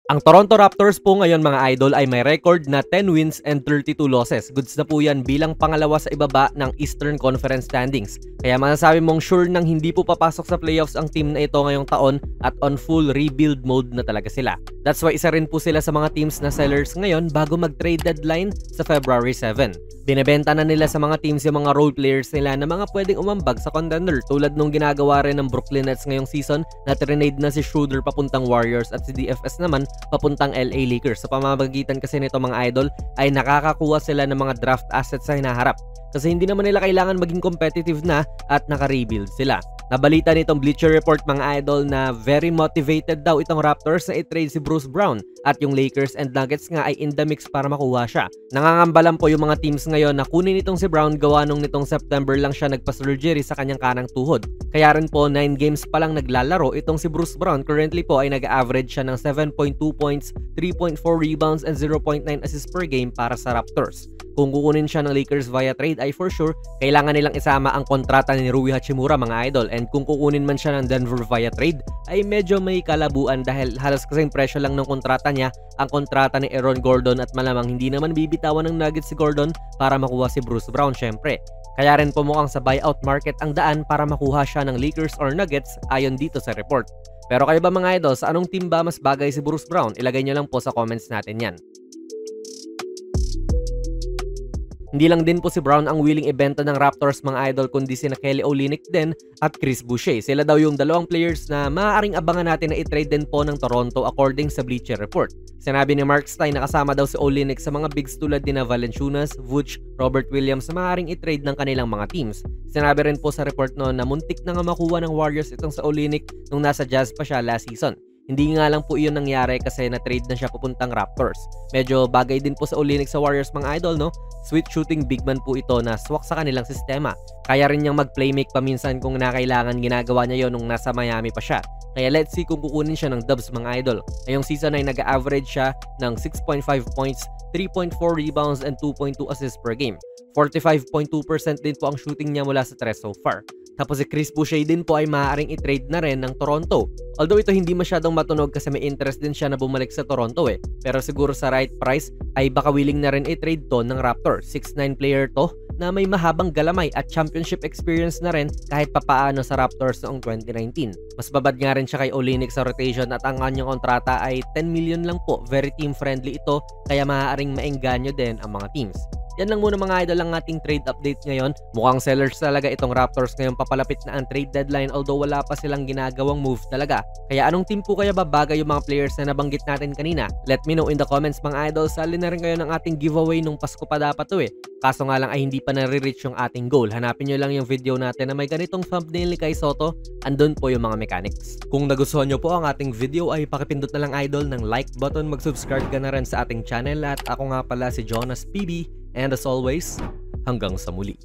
Ang Toronto Raptors po ngayon mga idol ay may record na 10 wins and 32 losses. Goods na po yan bilang pangalawa sa ibaba ng Eastern Conference standings. Kaya masasabi mong sure nang hindi po papasok sa playoffs ang team na ito ngayong taon at on full rebuild mode na talaga sila. That's why isa rin po sila sa mga teams na sellers ngayon bago mag-trade deadline sa February 7. Binebenta na nila sa mga teams yung mga role players nila na mga pwedeng umambag sa contender tulad nung ginagawa rin ng Brooklyn Nets ngayong season na trinade na si Schroeder papuntang Warriors at si DFS naman papuntang LA Lakers. Sa pamamagitan kasi nito mga idol ay nakakakuha sila ng mga draft assets sa hinaharap kasi hindi naman nila kailangan maging competitive na at naka-rebuild sila. Nabalita nitong Bleacher Report mga idol na very motivated daw itong Raptors na i-trade si Bruce Brown at yung Lakers and Nuggets nga ay in the mix para makuha siya. Nangangambalan po yung mga teams ngayon na kunin itong si Brown gawa nung nitong September lang siya nagpa-surgery sa kanyang kanang tuhod. Kaya rin po 9 games pa lang naglalaro itong si Bruce Brown. Currently po ay nag-average siya ng 7.2 points, 3.4 rebounds and 0.9 assists per game para sa Raptors. Kung kukunin siya ng Lakers via trade ay for sure, kailangan nilang isama ang kontrata ni Rui Hachimura mga idol. And kung kukunin man siya ng Denver via trade ay medyo may kalabuan dahil halos kasing presyo lang ng kontrata niya ang kontrata ni Aaron Gordon at malamang hindi naman bibitawan ng Nuggets si Gordon para makuha si Bruce Brown syempre. Kaya rin pumukhang sa buyout market ang daan para makuha siya ng Lakers or Nuggets ayon dito sa report. Pero kayo ba mga idol, sa anong team ba mas bagay si Bruce Brown? Ilagay nyo lang po sa comments natin yan. Hindi lang din po si Brown ang willing ibenta ng Raptors mga idol kundi sina Kelly Olynyk din at Chris Boucher. Sila daw yung dalawang players na maaaring abangan natin na i-trade din po ng Toronto according sa Bleacher Report. Sinabi ni Mark Stein na kasama daw si Olynyk sa mga bigs tulad ni Valanciunas, Vooch, Robert Williams na maaaring i-trade ng kanilang mga teams. Sinabi rin po sa report noon na muntik na nga makuha ng Warriors itong sa Olynyk nung nasa Jazz pa siya last season. Hindi nga lang po iyon nangyari kasi na-trade na siya papuntang Raptors. Medyo bagay din po sa Olynyk sa Warriors mga idol, no? Sweet shooting big man po ito na swak sa kanilang sistema. Kaya rin niyang mag-playmake paminsan kung nakailangan, ginagawa niya yon nung nasa Miami pa siya. Kaya let's see kung kukunin siya ng Dubs mga idol. Ngayong season ay nag-average siya ng 6.5 points, 3.4 rebounds and 2.2 assists per game. 45.2% din po ang shooting niya mula sa 3 so far. Tapos si Chris Boucher din po ay maaaring i-trade na rin ng Toronto. Although ito hindi masyadong matunog kasi may interest din siya na bumalik sa Toronto eh. Pero siguro sa right price ay baka willing na rin i-trade to ng Raptors. 6'9 player to na may mahabang galamay at championship experience na rin kahit papaano sa Raptors noong 2019. Mas babad nga rin siya kay Olynyk sa rotation at ang kanyang kontrata ay 10 million lang po. Very team friendly ito kaya maaaring maengganyo din ang mga teams. Yan lang muna mga idol ang ating trade update ngayon. Mukhang sellers talaga itong Raptors ngayon, papalapit na ang trade deadline although wala pa silang ginagawang move talaga. Kaya anong team po kaya babagay yung mga players na nabanggit natin kanina? Let me know in the comments mga idol. Sali na rin kayo ng ating giveaway nung Pasko pa dapat to eh. Kaso nga lang ay hindi pa nare-reach yung ating goal. Hanapin nyo lang yung video natin na may ganitong thumbnail ni Kai Sotto. Andun po yung mga mechanics. Kung nagustuhan nyo po ang ating video ay pakipindot na lang idol ng like button. Mag-subscribe ka na rin sa ating channel at ako nga pala si Jonas PB. And as always, hanggang sa muli.